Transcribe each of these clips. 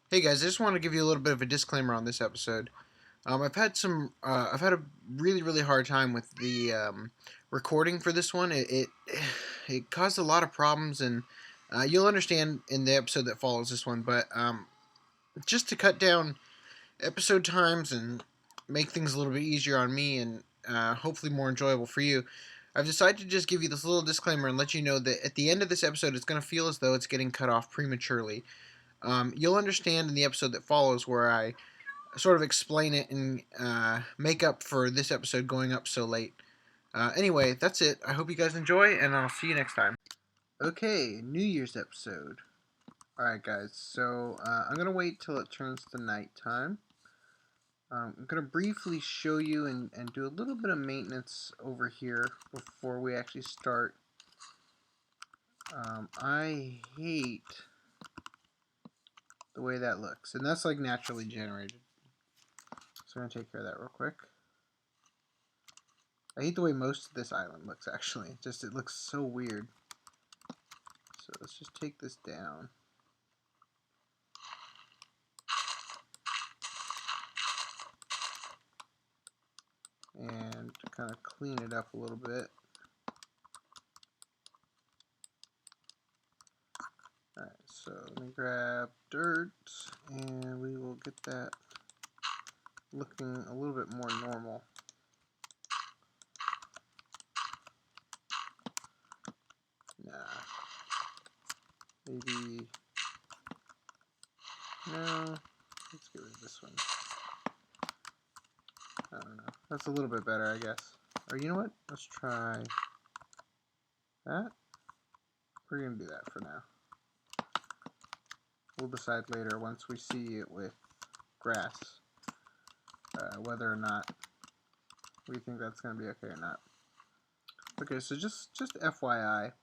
Hey guys, I just want to give you a little bit of a disclaimer on this episode. I've had a really hard time with the recording for this one. It caused a lot of problems, and you'll understand in the episode that follows this one. But just to cut down episode times and make things a little bit easier on me, and hopefully more enjoyable for you, I've decided to just give you this little disclaimer and let you know that at the end of this episode, it's going to feel as though it's getting cut off prematurely. You'll understand in the episode that follows where I sort of explain it and make up for this episode going up so late. Anyway, that's it. I hope you guys enjoy, and I'll see you next time. Okay, New Year's episode. Alright, guys, so I'm going to wait till it turns to nighttime. I'm going to briefly show you and do a little bit of maintenance over here before we actually start. I hate the way that looks, and that's like naturally generated. So I'm going to take care of that real quick. I hate the way most of this island looks, actually. It looks so weird. So let's just take this down. And kind of clean it up a little bit. Alright, so let me grab dirt, and we will get that looking a little bit more normal. Nah. Maybe... No. Let's get rid of this one. I don't know. That's a little bit better, I guess. Or you know what? Let's try that. We're going to do that for now. We'll decide later once we see it with grass whether or not we think that's going to be okay or not. Okay, so just FYI,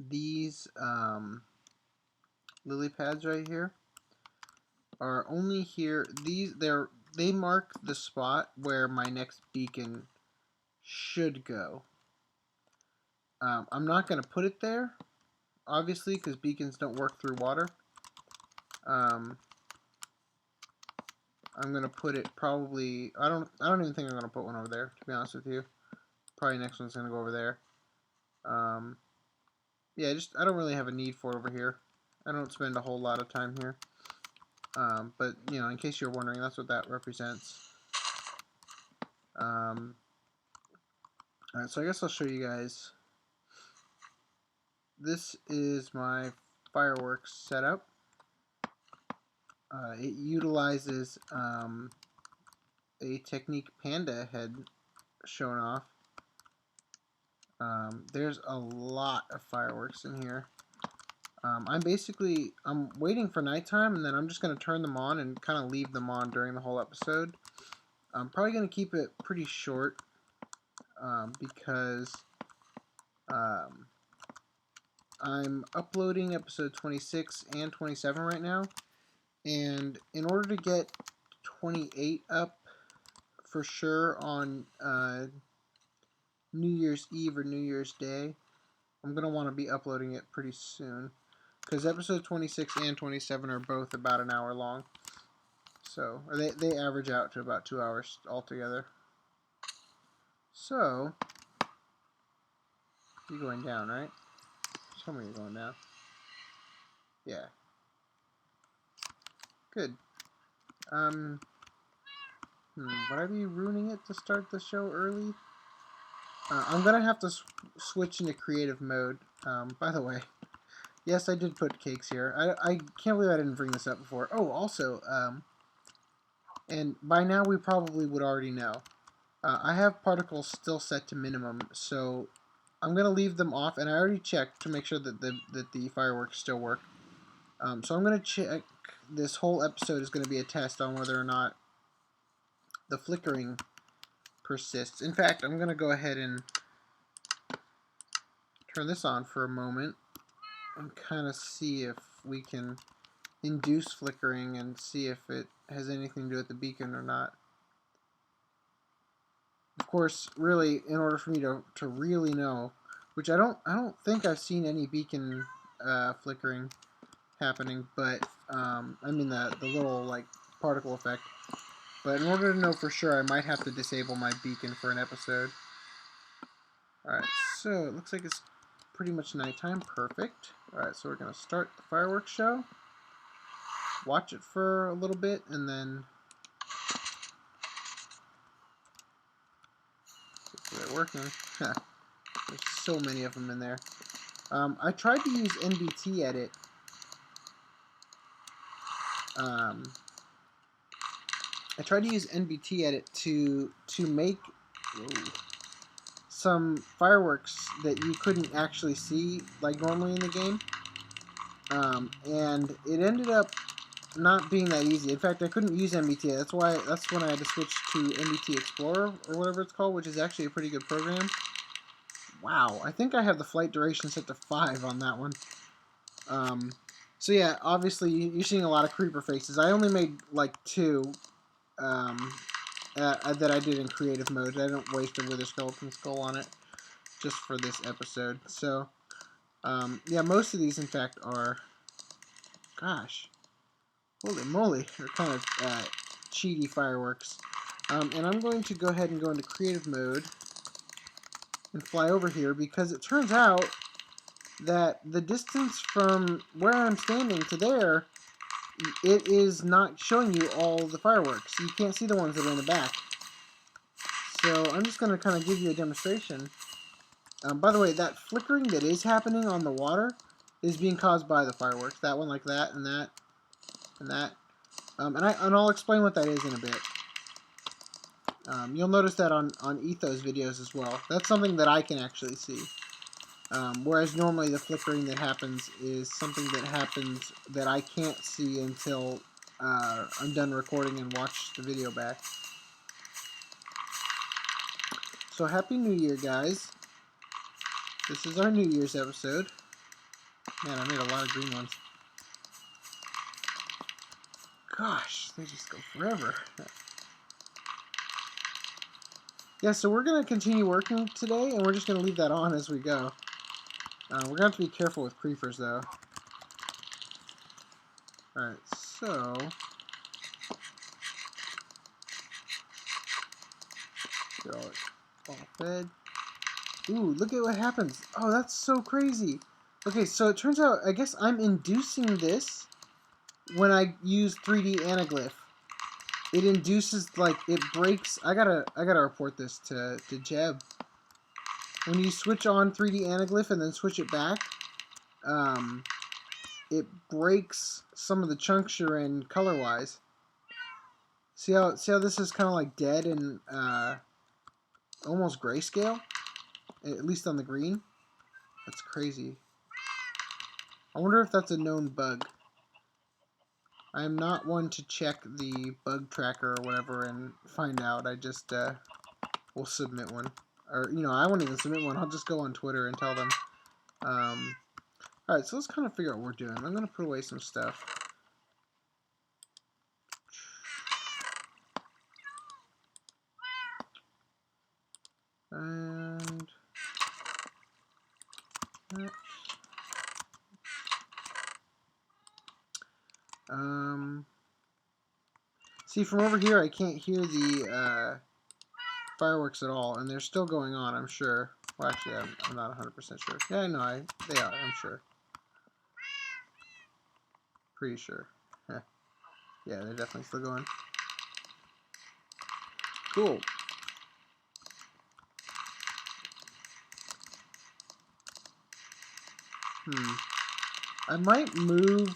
these lily pads right here are only here. They mark the spot where my next beacon should go. I'm not going to put it there, obviously, because beacons don't work through water. I'm gonna put it probably. I don't even think I'm gonna put one over there. To be honest with you, probably next one's gonna go over there. Yeah, I don't really have a need for it over here. I don't spend a whole lot of time here. But you know, in case you're wondering, that's what that represents. Alright, so I guess I'll show you guys. This is my fireworks setup. It utilizes a Technique Panda head shown off. There's a lot of fireworks in here. I'm waiting for nighttime, and then I'm just going to turn them on and kind of leave them on during the whole episode. I'm probably going to keep it pretty short because I'm uploading episode 26 and 27 right now, and in order to get 28 up for sure on New Year's Eve or New Year's Day, I'm going to want to be uploading it pretty soon, because episode 26 and 27 are both about an hour long. So, or they average out to about 2 hours altogether. So, you're going down, right? Tell me you're going down. Yeah. Good. Would I be ruining it to start the show early? I'm gonna have to switch into creative mode. By the way, yes, I did put cakes here. I can't believe I didn't bring this up before. Oh, also, and by now we probably would already know. I have particles still set to minimum, so I'm gonna leave them off, and I already checked to make sure that the fireworks still work. So I'm gonna check. This whole episode is gonna be a test on whether or not the flickering persists. In fact, I'm gonna go ahead and turn this on for a moment and kind of see if we can induce flickering and see if it has anything to do with the beacon or not. Of course, really, in order for me to really know, which I don't think I've seen any beacon flickering happening, but I mean the little like particle effect. But in order to know for sure, I might have to disable my beacon for an episode. Alright, so it looks like it's pretty much nighttime. Perfect. Alright, so we're going to start the fireworks show. Watch it for a little bit, and then... If they're working. There's so many of them in there. I tried to use NBT edit. I tried to use NBT edit to make some fireworks that you couldn't actually see like normally in the game, and it ended up not being that easy. In fact, I couldn't use NBT. That's when I had to switch to NBT Explorer or whatever it's called, which is actually a pretty good program. Wow, I think I have the flight duration set to 5 on that one. So yeah, obviously you're seeing a lot of creeper faces. I only made like 2 that I did in creative mode. I don't waste a wither skeleton skull on it just for this episode. So yeah, most of these in fact are, gosh, holy moly, they're kind of cheaty fireworks. And I'm going to go ahead and go into creative mode and fly over here, because it turns out that the distance from where I'm standing to there, it is not showing you all the fireworks. You can't see the ones that are in the back. So I'm just going to kind of give you a demonstration. By the way, that flickering that is happening on the water is being caused by the fireworks. That one like that, and that, and that. And I'll explain what that is in a bit. You'll notice that on Etho's videos as well. That's something that I can actually see. Whereas normally the flickering that happens is something that happens that I can't see until I'm done recording and watch the video back. So Happy New Year, guys. This is our New Year's episode. Man, I made a lot of green ones. Gosh, they just go forever. Yeah, so we're going to continue working today, and we're just going to leave that on as we go. We're going to have to be careful with creepers, though. Alright, so... They're all fed. Ooh, look at what happens. Oh, that's so crazy. Okay, so it turns out, I guess I'm inducing this when I use 3D anaglyph. It induces, like, it breaks... I gotta report this to Jeb. When you switch on 3D anaglyph and then switch it back, it breaks some of the chunks you're in color-wise. See how this is kind of like dead and almost grayscale? At least on the green. That's crazy. I wonder if that's a known bug. I am not one to check the bug tracker or whatever and find out. I just will submit one. Or, you know, I won't even submit one. I'll just go on Twitter and tell them. Alright, so let's kind of figure out what we're doing. I'm going to put away some stuff. And... see, from over here, I can't hear the fireworks at all, and they're still going on, I'm sure. Well, actually, I'm not 100% sure. Yeah, no, they are, I'm sure. Pretty sure. Yeah, they're definitely still going. Cool. I might move,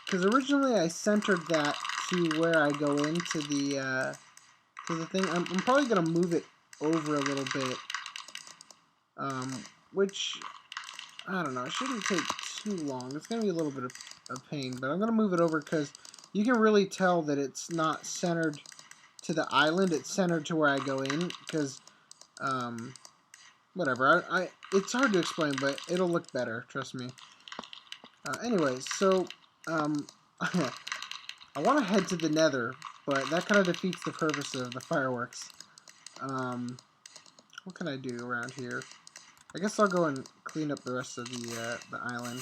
because originally I centered that to where I go into the thing. I'm probably going to move it over a little bit, which, I don't know, it shouldn't take too long. It's going to be a little bit of pain, but I'm going to move it over because you can really tell that it's not centered to the island. It's centered to where I go in, because, whatever. It's hard to explain, but it'll look better, trust me. Anyways, so, I want to head to the nether, but that kind of defeats the purpose of the fireworks. What can I do around here? I guess I'll go and clean up the rest of the island.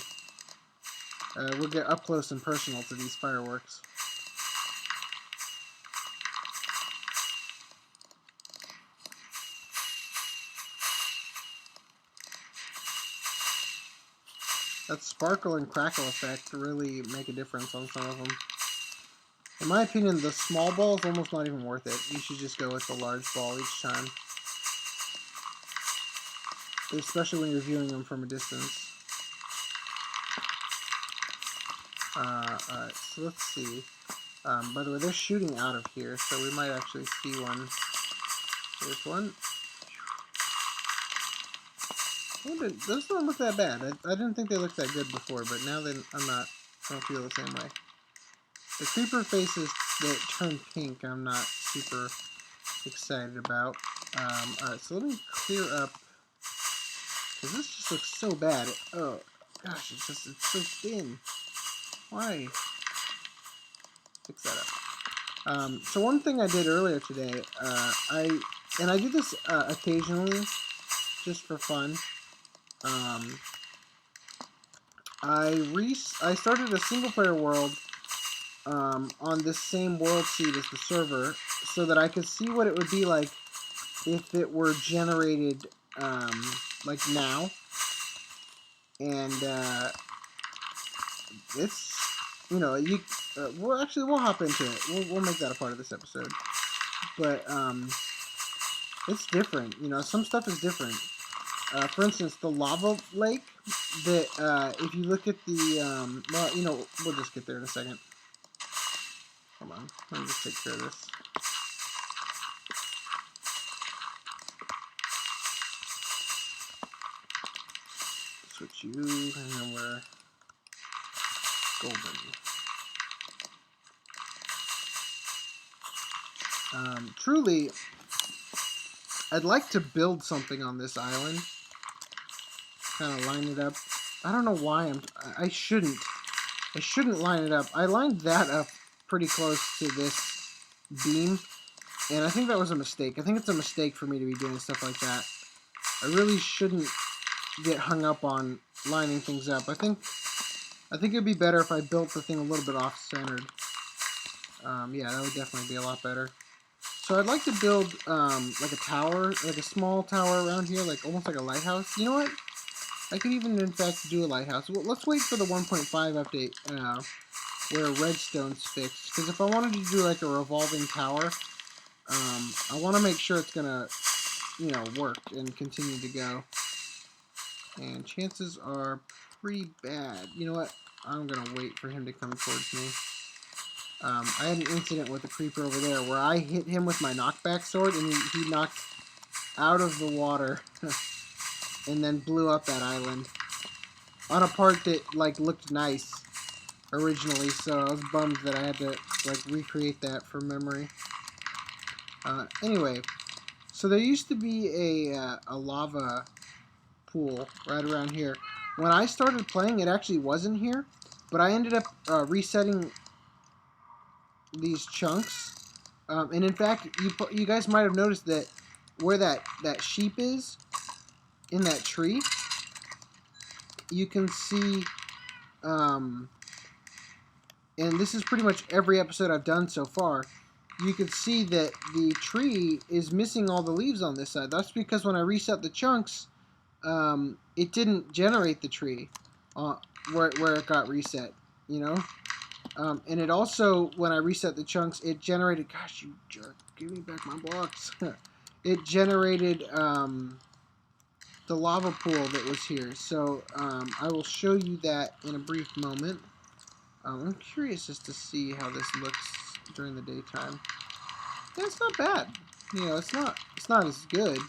we'll get up close and personal to these fireworks. That sparkle and crackle effect really make a difference on some of them. In my opinion, the small ball is almost not even worth it. You should just go with the large ball each time. Especially when you're viewing them from a distance. Alright, so let's see. By the way, they're shooting out of here, so we might actually see one. There's one. Those don't look that bad. I didn't think they looked that good before, but now that I don't feel the same way. The creeper faces that turn pink, I'm not super excited about. Alright, so let me clear up, because this just looks so bad. Oh, gosh, it's so thin. Why? Fix that up. So one thing I did earlier today, I do this occasionally, just for fun. I started a single-player world on this same world seed as the server, so that I could see what it would be like if it were generated like now. And it's, you know, we'll hop into it. We'll make that a part of this episode. But it's different. You know, some stuff is different. For instance, the lava lake, that if you look at the, well, you know, we'll just get there in a second. Hold on, let me just take care of this. Switch you, and then we're golden. Truly, I'd like to build something on this island. Kind of line it up. I don't know why I shouldn't line it up. I lined that up pretty close to this beam, and I think that was a mistake. I think it's a mistake for me to be doing stuff like that. I really shouldn't get hung up on lining things up. I think it'd be better if I built the thing a little bit off-centered. Yeah, that would definitely be a lot better. So I'd like to build like a tower, like a small tower around here, like almost like a lighthouse. You know what? I could even, in fact, do a lighthouse. Well, let's wait for the 1.5 update where redstone's fixed. Because if I wanted to do like a revolving tower, I want to make sure it's gonna, you know, work and continue to go. And chances are pretty bad. You know what? I'm gonna wait for him to come towards me. I had an incident with the creeper over there where I hit him with my knockback sword and he knocked out of the water and then blew up that island on a part that like looked nice originally, so I was bummed that I had to like recreate that from memory. Anyway, so there used to be a lava pool right around here. When I started playing, it actually wasn't here, but I ended up resetting these chunks, and in fact, you guys might have noticed that where that sheep is in that tree, you can see, and this is pretty much every episode I've done so far, you can see that the tree is missing all the leaves on this side. That's because when I reset the chunks, it didn't generate the tree where it got reset, you know? And it also, when I reset the chunks, it generated, gosh, you jerk, give me back my blocks. It generated the lava pool that was here. So I will show you that in a brief moment. I'm curious just to see how this looks during the daytime. Yeah, it's not bad. You know, it's not as good.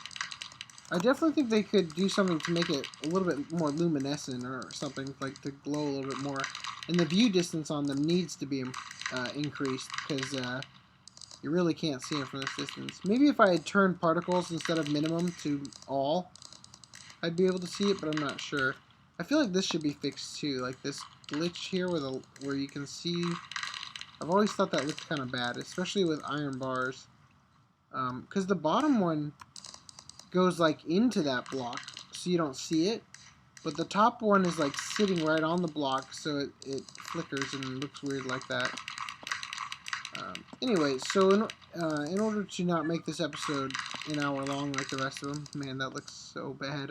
I definitely think they could do something to make it a little bit more luminescent or something, like to glow a little bit more. And the view distance on them needs to be increased, because you really can't see them from this distance. Maybe if I had turned particles instead of minimum to all, I'd be able to see it, but I'm not sure. I feel like this should be fixed too, like this glitch here where you can see. I've always thought that looked kind of bad, especially with iron bars, because the bottom one goes like into that block, so you don't see it. But the top one is like sitting right on the block, so it flickers and looks weird like that. Anyway, so in order to not make this episode an hour long like the rest of them, man, that looks so bad.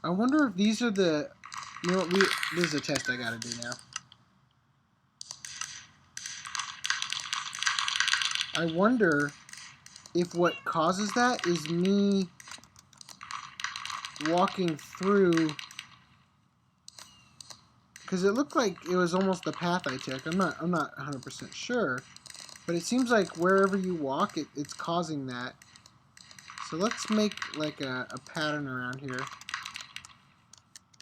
I wonder if these are the, you know what, this is a test I gotta do now. I wonder if what causes that is me walking through, because it looked like it was almost the path I took. I'm not 100% sure, but it seems like wherever you walk, it's causing that. So let's make like a pattern around here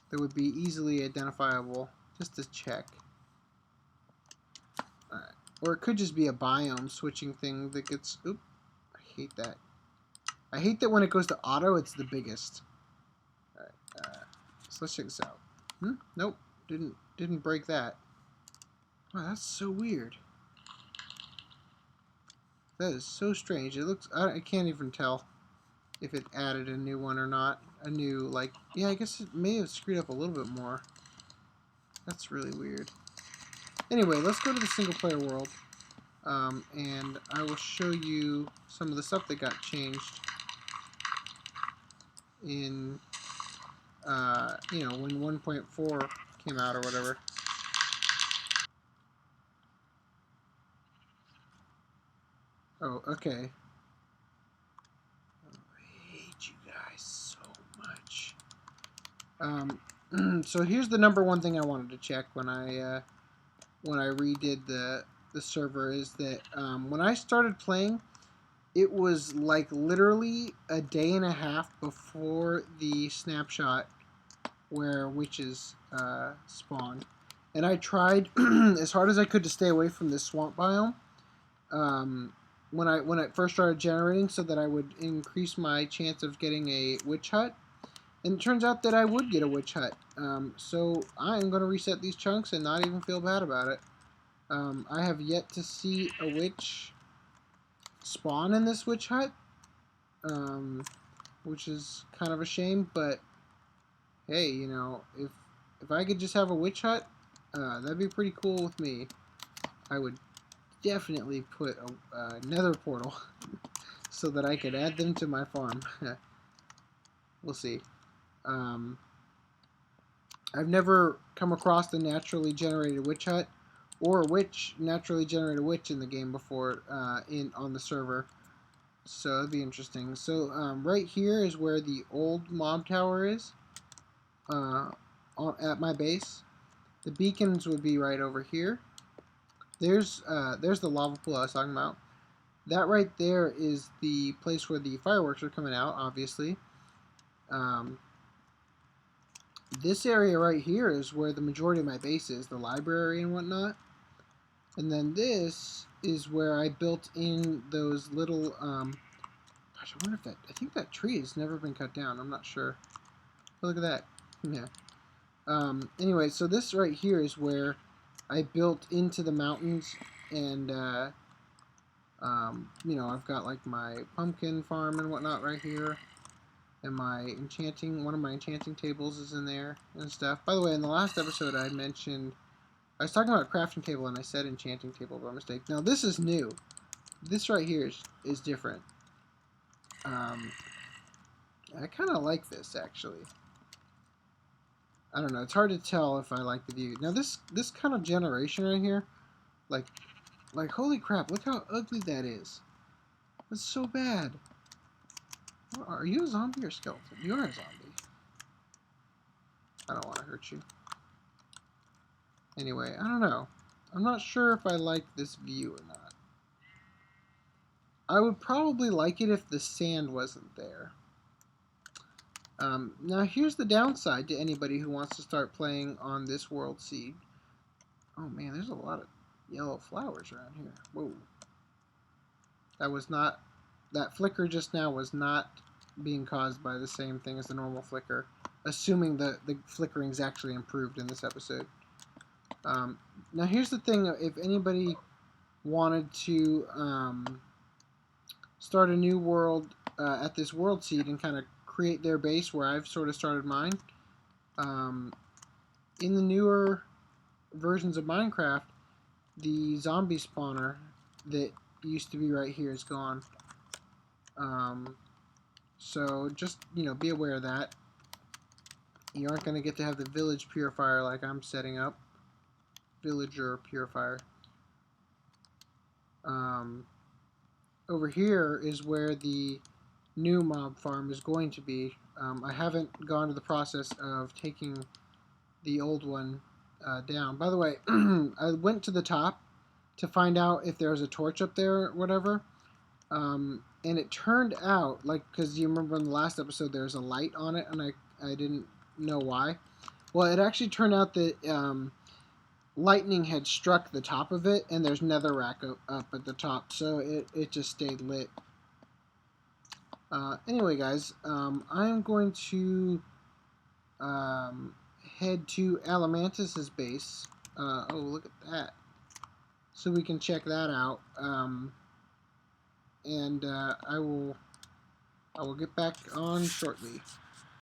that would be easily identifiable, just to check. Alright. Or it could just be a biome switching thing that gets... Oop. I hate that. I hate that when it goes to auto, it's the biggest. Alright. So let's check this out. Nope. Didn't break that. Wow, that's so weird. That is so strange. It looks... I can't even tell if it added a new one or not. A new, like... Yeah, I guess it may have screwed up a little bit more. That's really weird. Anyway, let's go to the single-player world. And I will show you some of the stuff that got changed in, you know, when 1.4 came out or whatever. Oh, okay. Oh, I hate you guys so much. So here's the number one thing I wanted to check when I redid the server is that when I started playing, it was like literally a day and a half before the snapshot where witches spawn. And I tried as hard as I could to stay away from this swamp biome when I first started generating, so that I would increase my chance of getting a witch hut. And it turns out that I would get a witch hut. So I'm going to reset these chunks and not even feel bad about it. I have yet to see a witch spawn in this witch hut, which is kind of a shame, but hey, you know, if I could just have a witch hut, that'd be pretty cool with me. I would definitely put a nether portal so that I could add them to my farm. We'll see. I've never come across the naturally generated witch hut or a naturally generated witch in the game before on the server. So that'd be interesting. So right here is where the old mob tower is at my base. The beacons would be right over here. There's the lava pool I was talking about. That right there is the place where the fireworks are coming out, obviously. This area right here is where the majority of my base is, the library and whatnot. And then this is where I built in those little, gosh, I wonder if I think that tree has never been cut down. I'm not sure. Oh, look at that. Yeah. Anyway, so this right here is where I built into the mountains, and, you know, I've got like my pumpkin farm and whatnot right here. And my one of my enchanting tables is in there and stuff. By the way, in the last episode I mentioned, I was talking about a crafting table and I said enchanting table by mistake. Now this is new. This right here is different. I kind of like this, actually. I don't know. It's hard to tell if I like the view. Now this kind of generation right here, like holy crap! Look how ugly that is. That's so bad. Are you a zombie or skeleton? You are a zombie. I don't want to hurt you. Anyway, I don't know. I'm not sure if I like this view or not. I would probably like it if the sand wasn't there. Now here's the downside to anybody who wants to start playing on this world seed. Oh man, there's a lot of yellow flowers around here. Whoa. That flicker just now was not being caused by the same thing as the normal flicker, assuming the flickering is actually improved in this episode. Now here's the thing, if anybody wanted to start a new world at this world seed and kind of create their base where I've sort of started mine, In the newer versions of Minecraft, the zombie spawner that used to be right here is gone. So just, be aware of that. You aren't going to get to have the village purifier like I'm setting up. Villager purifier. Over here is where the new mob farm is going to be. I haven't gone to the process of taking the old one down. By the way, I went to the top to find out if there was a torch up there or whatever. And it turned out, like, because you remember in the last episode there was a light on it, and I didn't know why. Well, it actually turned out that lightning had struck the top of it, and there's netherrack up at the top, so it just stayed lit. Anyway, guys, I'm going to head to Alamantis's base. Oh, look at that. So we can check that out. And I will get back on shortly.